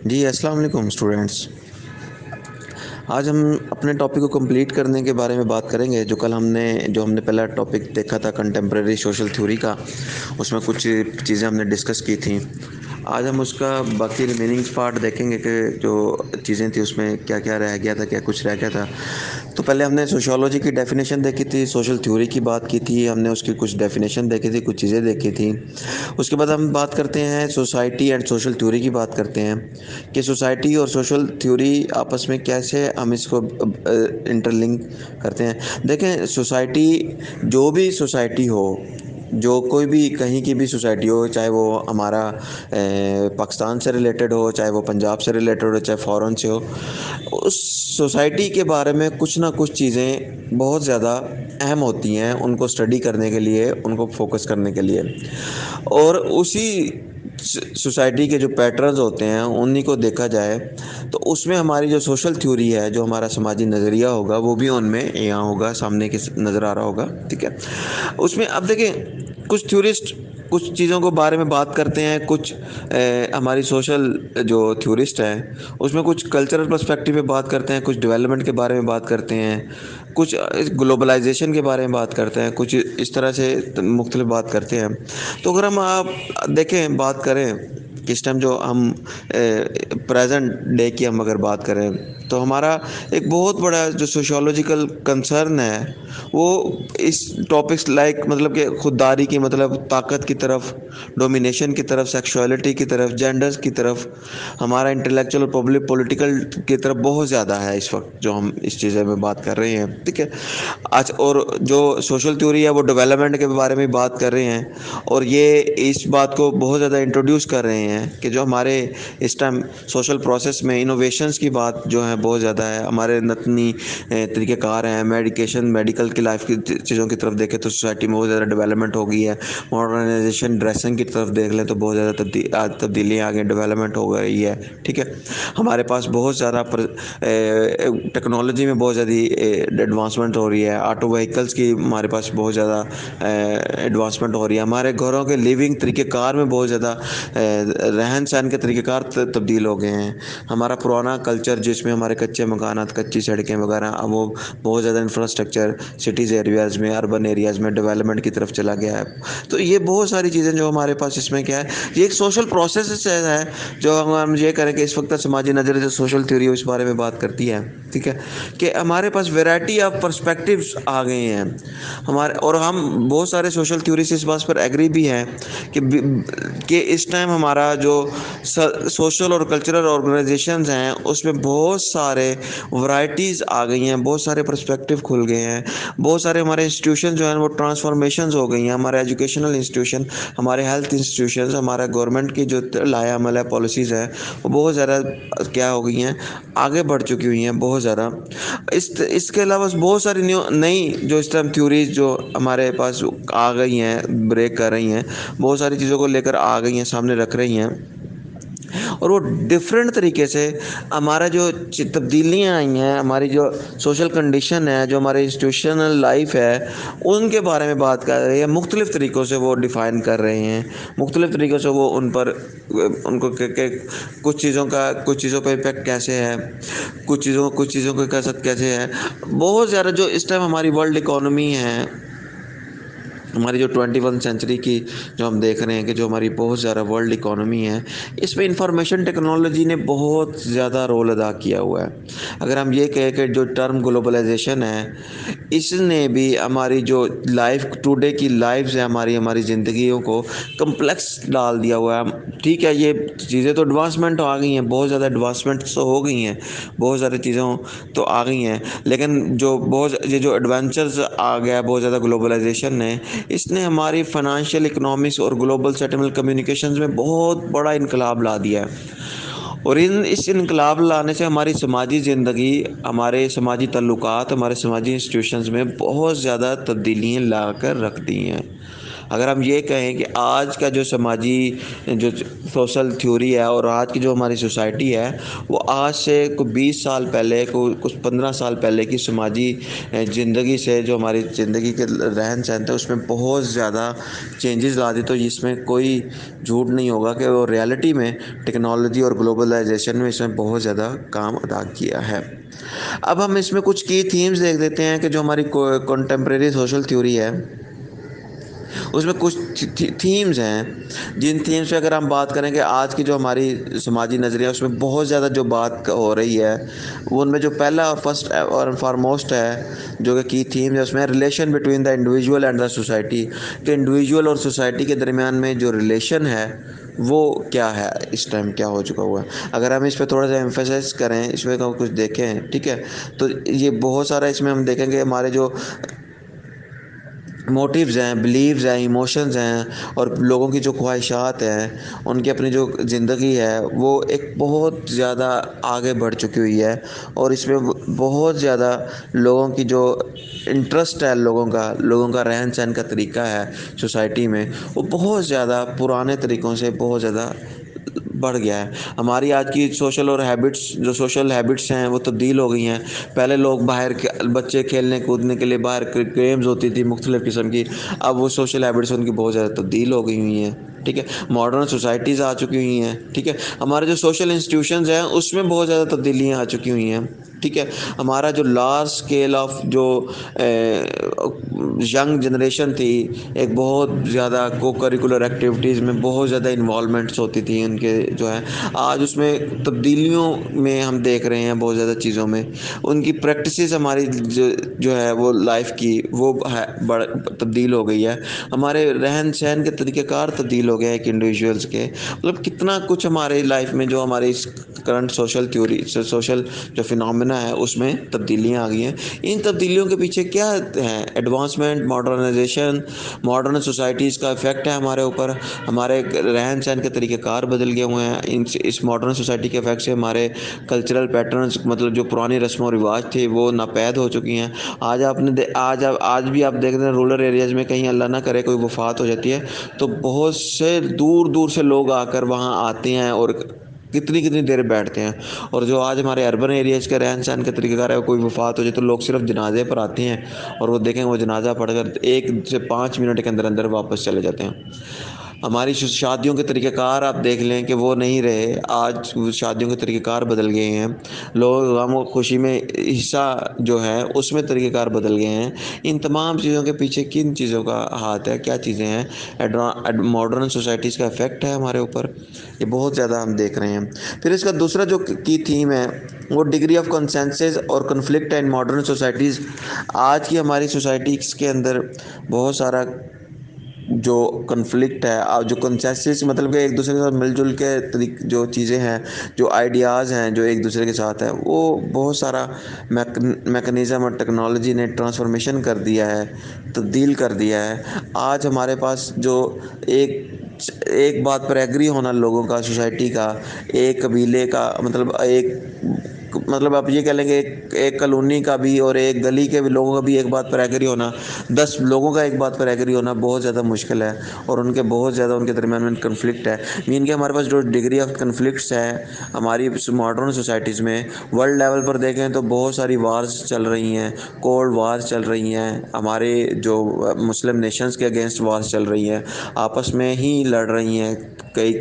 جی السلام علیکم اسٹوڈینٹس. آج ہم اپنے ٹاپک کو کمپلیٹ کرنے کے بارے میں بات کریں گے. جو ہم نے پہلا ٹاپک دیکھا تھا کنٹمپریری سوشل تھیوری کا، اس میں کچھ چیزیں ہم نے ڈسکس کی تھیں. آج ہم اس کا باقی ریمیننگ پارٹ دیکھیں گے کہ جو چیزیں تھیں اس میں کیا کیا رہ گیا تھا، کیا کچھ رہ گیا تھا. تو پہلے ہم نے سوشیالوجی کی ڈیفینیشن دیکھی تھی، سوشل تھیوری کی بات کی تھی، ہم نے اس کی کچھ ڈیفینیشن دیکھی تھی، کچھ چیزیں دیکھی تھیں. اس کے بعد ہم بات کرتے ہیں سوسائٹی اینڈ سوشل تھیوری کی بات کرتے ہیں کہ سوسائٹی اور سوشل تھیوری آپس میں کیسے ہم اس کو انٹر لنک کرتے ہیں. دیکھیں، سوسائٹی، جو بھی سوسائٹی ہو، جو کوئی بھی کہیں کی بھی سوسائٹی ہو، چاہے وہ ہمارا پاکستان سے ریلیٹڈ ہو، چاہے وہ پنجاب سے ریلیٹڈ ہو، چاہے فارن سے ہو، اس سوسائٹی کے بارے میں کچھ نہ کچھ چیزیں بہت زیادہ اہم ہوتی ہیں ان کو اسٹڈی کرنے کے لیے، ان کو فوکس کرنے کے لیے. اور اسی سوسائٹی کے جو پیٹرنز ہوتے ہیں انہی کو دیکھا جائے تو اس میں ہماری جو سوشل تھیوری ہے، جو ہمارا سماجی نظریہ ہوگا، وہ بھی ان میں یہاں ہوگا، سامنے کے نظر آ رہا ہوگا. ٹھیک ہے. اس میں اب دیکھیں، کچھ تھیورسٹ کچھ چیزوں کو بارے میں بات کرتے ہیں، کچھ ہماری سوشل جو تھیورسٹ ہیں اس میں کچھ کلچرل پرسپیکٹیو پہ بات کرتے ہیں، کچھ ڈیولپمنٹ کے بارے میں بات کرتے ہیں، کچھ گلوبلائزیشن کے بارے میں بات کرتے ہیں، کچھ اس طرح سے مختلف بات کرتے ہیں. تو اگر ہم آپ دیکھیں، بات کریں کس ٹائم جو ہم پریزنٹ ڈے کی ہم اگر بات کریں تو ہمارا ایک بہت بڑا جو سوشیولوجیکل کنسرن ہے وہ اس ٹاپکس لائک مطلب کہ خودداری کی، مطلب طاقت کی طرف، ڈومینیشن کی طرف، سیکشولیٹی کی طرف، جینڈرز کی طرف، ہمارا انٹلیکچوئل اور پبلک پولیٹیکل کی طرف بہت زیادہ ہے اس وقت جو ہم اس چیزیں میں بات کر رہے ہیں. ٹھیک ہے. آج اور جو سوشل تھیوری ہے وہ ڈیولپمنٹ کے بارے میں بات کر رہے ہیں، اور یہ اس بات کو بہت زیادہ انٹروڈیوس کر رہے ہیں کہ جو ہمارے اس ٹائم سوشل پروسیس میں انوویشنز کی بات جو ہے بہت زیادہ ہے. ہمارے نتنی طریقہ کار ہیں، میڈیکل کی لائف کی چیزوں کی طرف دیکھیں تو سوسائٹی میں بہت زیادہ ڈیولپمنٹ ہو گئی ہے. ماڈرنائزیشن ڈریسنگ کی طرف دیکھ لیں تو بہت زیادہ تبدیلیاں آ گئی، ڈیولپمنٹ ہو گئی ہے. ٹھیک ہے. ہمارے پاس بہت زیادہ ٹیکنالوجی میں بہت زیادہ ایڈوانسمنٹ ہو رہی ہے. آٹو وہیکلس کی ہمارے پاس بہت زیادہ ایڈوانسمنٹ ہو رہی ہے. ہمارے گھروں کے لیونگ طریقہ کار میں بہت زیادہ رہن سہن کے طریقہ کار تبدیل ہو گئے ہیں. ہمارا پرانا کلچر جس میں ہمارے کچے مکانات، کچی سڑکیں وغیرہ، اب وہ بہت زیادہ انفراسٹرکچر سٹیز ایریاز میں، اربن ایریاز میں ڈیولپمنٹ کی طرف چلا گیا ہے. تو یہ بہت ساری چیزیں جو ہمارے پاس اس میں کیا ہے، یہ ایک سوشل پروسیس ہے جو ہم یہ کریں کہ اس وقت سماجی نظریے سے سوشل تھیوری اس بارے میں بات کرتی ہے. ٹھیک ہے. کہ ہمارے پاس ویرائٹی آف پرسپیکٹیوز آ گئے ہیں اور ہم بہت سارے سوشل تھیوری سے اس بات پر ایگری بھی ہیں کہ اس ٹائم ہمارا جو سوشل اور کلچرل آرگنائزیشنز ہیں اس میں بہت سارے ورائٹیز آ گئی ہیں، بہت سارے پرسپیکٹیو کھل گئے ہیں. بہت سارے ہمارے انسٹیٹیوشن جو ہیں وہ ٹرانسفارمیشنز ہو گئی ہیں. ہمارے ایجوکیشنل انسٹیٹیوشن، ہمارے ہیلتھ انسٹیٹیوشنز، ہمارا گورنمنٹ کی جو لایا عمل ہے، پالیسیز ہیں، وہ بہت زیادہ کیا ہو گئی ہیں، آگے بڑھ چکی ہوئی ہیں بہت زیادہ. اس کے علاوہ بہت ساری نئی جو اس ٹائم تھیوریز جو ہمارے پاس آ گئی ہیں، بریک کر رہی ہیں، بہت ساری چیزوں کو لے کر آ گئی ہیں، سامنے رکھ رہی ہیں. اور وہ ڈفرینٹ طریقے سے ہمارا جو تبدیلیاں آئی ہیں، ہماری جو سوشل کنڈیشن ہے، جو ہماری انسٹیٹیوشنل لائف ہے، ان کے بارے میں بات کر رہے ہیں. مختلف طریقوں سے وہ ڈیفائن کر رہے ہیں، مختلف طریقوں سے وہ ان کو کہ کچھ چیزوں کا امپیکٹ کیسے ہے، کچھ چیزوں کا کیسے ہے. بہت زیادہ جو اس ٹائم ہماری ورلڈ اکانومی ہے، ہماری جو 21 سینچری کی جو ہم دیکھ رہے ہیں کہ جو ہماری بہت زیادہ ورلڈ اکانومی ہے، اس میں انفارمیشن ٹیکنالوجی نے بہت زیادہ رول ادا کیا ہوا ہے. اگر ہم یہ کہیں کہ جو ٹرم گلوبلائزیشن ہے، اس نے بھی ہماری جو لائف ٹوڈے کی لائفز ہے، ہماری زندگیوں کو کمپلیکس ڈال دیا ہوا ہے. ٹھیک ہے. یہ چیزیں تو ایڈوانسمنٹ آ گئی ہیں، بہت زیادہ ایڈوانسمنٹ تو ہو گئی ہیں، بہت ساری چیزوں تو آ گئی ہیں، لیکن یہ جو ایڈوینچرز آ گیا بہت زیادہ گلوبلائزیشن نے، اس نے ہماری فائنانشیل، اکنامکس اور گلوبل سیٹلمنٹ کمیونیکیشنز میں بہت بڑا انقلاب لا دیا ہے. اور اس انقلاب لانے سے ہماری سماجی زندگی، ہمارے سماجی تعلقات، ہمارے سماجی انسٹیٹیوشنز میں بہت زیادہ تبدیلیاں لا کر رکھ دی ہیں. اگر ہم یہ کہیں کہ آج کا جو سماجی جو سوشل تھیوری ہے اور آج کی جو ہماری سوسائٹی ہے وہ آج سے کوئی 20 سال پہلے کچھ 15 سال پہلے کی سماجی زندگی سے جو ہماری زندگی کے رہن سہن تھے اس میں بہت زیادہ چینجز لا دی. تو اس میں کوئی جھوٹ نہیں ہوگا کہ وہ ریالٹی میں ٹیکنالوجی اور گلوبلائزیشن میں اس میں بہت زیادہ کام ادا کیا ہے. اب ہم اس میں کچھ کی تھیمز دیکھ دیتے ہیں کہ جو ہماری کنٹمپریری سوشل تھیوری ہے اس میں کچھ تھیمز ہیں جن تھیمز پہ اگر ہم بات کریں کہ آج کی جو ہماری سماجی نظریہ ہے اس میں بہت زیادہ جو بات ہو رہی ہے وہ ان میں جو پہلا اور فرسٹ اور فارموسٹ ہے جو کہ کی تھیم ہے اس میں relation between the individual and the society, کہ انڈیویجول اور سوسائٹی کے درمیان میں جو ریلیشن ہے وہ کیا ہے, اس ٹائم کیا ہو چکا ہوا ہے. اگر ہم اس پہ تھوڑا سا ایمفیسائز کریں, اس میں کچھ دیکھیں, ٹھیک ہے, تو یہ بہت سارا اس میں ہم دیکھیں گے ہمارے جو موٹیوز ہیں, بلیوز ہیں, ایموشنز ہیں اور لوگوں کی جو خواہشات ہیں, ان کی اپنی جو زندگی ہے وہ ایک بہت زیادہ آگے بڑھ چکی ہوئی ہے. اور اس میں بہت زیادہ لوگوں کی جو انٹرسٹ ہے, لوگوں کا رہن سہن کا طریقہ ہے سوسائٹی میں, وہ بہت زیادہ پرانے طریقوں سے بہت زیادہ بڑھ گیا ہے. ہماری آج کی سوشل ہیبٹس ہیں وہ تبدیل ہو گئی ہیں. پہلے لوگ باہر بچے کھیلنے کودنے کے لیے باہر گیمز ہوتی تھی مختلف قسم کی, اب وہ سوشل ہیبٹس ان کی بہت زیادہ تبدیل ہو گئی ہوئی ہیں, ٹھیک ہے. ماڈرن سوسائٹیز آ چکی ہوئی ہیں, ٹھیک ہے. ہمارے جو سوشل انسٹیٹیوشنز ہیں اس میں بہت زیادہ تبدیلیاں آ چکی ہوئی ہیں, ٹھیک ہے. ہمارا جو لارج اسکیل آف جو ینگ جنریشن تھی, ایک بہت زیادہ کو کریکولر ایکٹیویٹیز میں بہت زیادہ انوالومنٹس ہوتی تھیں ان کے جو ہے, آج اس میں تبدیلیوں میں ہم دیکھ رہے ہیں بہت زیادہ چیزوں میں. ان کی پریکٹسز ہماری جو ہے وہ لائف کی وہ تبدیل ہو گئی ہے. ہمارے رہن سہن کے طریقہ کار تبدیل ہو گیا ہے ایک انڈیویجولس کے, مطلب کتنا کچھ ہمارے لائف میں جو ہماری کرنٹ سوشل تھیوری سوشل جو فنامنا ہے اس میں تبدیلیاں آ گئی ہیں. ان تبدیلیوں کے پیچھے کیا ہے؟ ایڈوانسمنٹ, ماڈرنائزیشن, ماڈرن سوسائٹیز کا افیکٹ ہے ہمارے اوپر. ہمارے رہن سہن کے طریقہ کار بدل گئے ہوئے ہیں. اس ماڈرن سوسائٹی کے افیکٹ سے ہمارے کلچرل پیٹرنز, مطلب جو پرانی رسم و رواج تھے وہ ناپید ہو چکی ہیں. آج بھی آپ دیکھ رہے ہیں رورل ایریاز میں کہیں اللہ نہ کرے کوئی وفات ہو جاتی ہے تو بہت سے دور دور سے لوگ آ کر وہاں آتے ہیں اور کتنی دیر بیٹھتے ہیں. اور جو آج ہمارے اربن ایریاز کے رہن سہن کا طریقہ کار ہے, کوئی وفات ہو جائے تو لوگ صرف جنازے پر آتے ہیں اور وہ دیکھیں وہ جنازہ پڑھ کر 1 سے 5 منٹ کے اندر واپس چلے جاتے ہیں. ہماری شادیوں کے طریقہ کار آپ دیکھ لیں کہ وہ نہیں رہے. آج شادیوں کے طریقہ کار بدل گئے ہیں. لوگ غم و خوشی میں حصہ جو ہے اس میں طریقہ کار بدل گئے ہیں. ان تمام چیزوں کے پیچھے کن چیزوں کا ہاتھ ہے, کیا چیزیں ہیں؟ ماڈرن سوسائٹیز کا افیکٹ ہے ہمارے اوپر, یہ بہت زیادہ ہم دیکھ رہے ہیں. پھر اس کا دوسرا جو کی تھیم ہے وہ ڈگری آف کنسنسس اور کنفلکٹ ان ماڈرن سوسائٹیز. آج کی ہماری سوسائٹیز کے اندر بہت سارا جو کنفلکٹ ہے, جو کنسنسس مطلب کہ ایک دوسرے کے ساتھ مل جل کے جو چیزیں ہیں, جو آئیڈیاز ہیں جو ایک دوسرے کے ساتھ ہیں, وہ بہت سارا میکنزم اور ٹیکنالوجی نے ٹرانسفارمیشن کر دیا ہے, تبدیل کر دیا ہے. آج ہمارے پاس جو ایک بات پر ایگری ہونا لوگوں کا, سوسائٹی کا, ایک قبیلے کا, مطلب آپ یہ کہہ لیں کہ ایک کالونی کا بھی اور ایک گلی کے بھی لوگوں کا بھی ایک بات پر ایگری ہونا, 10 لوگوں کا ایک بات پر ایگری ہونا بہت زیادہ مشکل ہے. اور بہت زیادہ ان کے درمیان میں کنفلکٹ ہے. مین کہ ہمارے پاس جو ڈگری آف کنفلکٹس ہے ہماری ماڈرن سوسائٹیز میں, ورلڈ لیول پر دیکھیں تو بہت ساری وارز چل رہی ہیں, کولڈ وارز چل رہی ہیں. ہمارے جو مسلم نیشنز کے اگینسٹ وارز چل رہی ہیں, آپس میں ہی لڑ رہی ہیں. کئی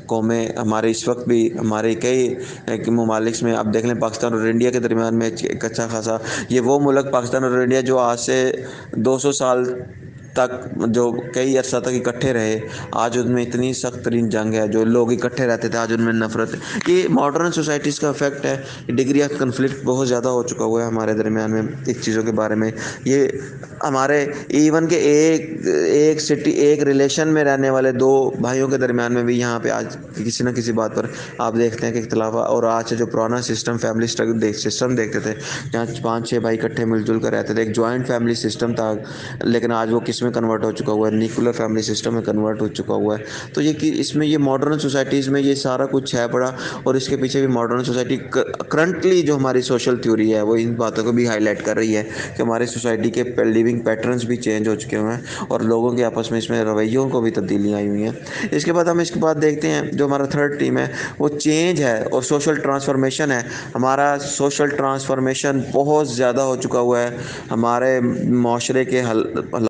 قومیں ہمارے اس وقت بھی ہمارے کئی ممالک میں آپ دیکھ لیں, پاکستان اور انڈیا کے درمیان میں ایک اچھا خاصا, یہ وہ ملک پاکستان اور انڈیا جو آج سے 200 سال تک جو کئی عرصہ تک اکٹھے رہے, آج ان میں اتنی سخت ترین جنگ ہے. جو لوگ اکٹھے رہتے تھے آج ان میں نفرت ہے. یہ ماڈرن سوسائٹیز کا افیکٹ ہے. ڈگری آف کنفلکٹ بہت زیادہ ہو چکا ہوا ہے ہمارے درمیان میں اس چیزوں کے بارے میں. یہ ہمارے ایون کہ ایک ریلیشن میں رہنے والے 2 بھائیوں کے درمیان میں بھی یہاں پہ آج کسی نہ کسی بات پر آپ دیکھتے ہیں کہ اختلاف. اور آج سے جو پرانا سسٹم فیملی سسٹم دیکھتے تھے جہاں 5-6 بھائی اکٹھے مل جل کر رہتے تھے, ایک جوائنٹ فیملی سسٹم تھا, لیکن آج وہ کس میں کنورٹ ہو چکا ہوا ہے, نیوکلیر فیملی سسٹم میں کنورٹ ہو چکا ہوا ہے. تو یہ کہ اس میں یہ ماڈرن سوسائٹیز میں یہ سارا کچھ ہے پڑا, اور اس کے پیچھے بھی ماڈرن سوسائٹی کرنٹلی جو ہماری سوشل تھیوری ہے وہ ان باتوں کو بھی ہائی لائٹ کر رہی ہے کہ ہماری سوسائٹی کے لیونگ پیٹرنس بھی چینج ہو چکے ہوئے ہیں, اور لوگوں کے آپس میں اس میں رویوں کو بھی تبدیلیاں آئی ہوئی ہیں. اس کے بعد ہم اس کے بعد دیکھتے ہیں جو ہمارا تھرڈ ٹیم ہے وہ چینج ہے اور سوشل ٹرانسفارمیشن ہے. ہمارا سوشل ٹرانسفارمیشن بہت زیادہ ہو چکا ہوا ہے. ہمارے معاشرے کے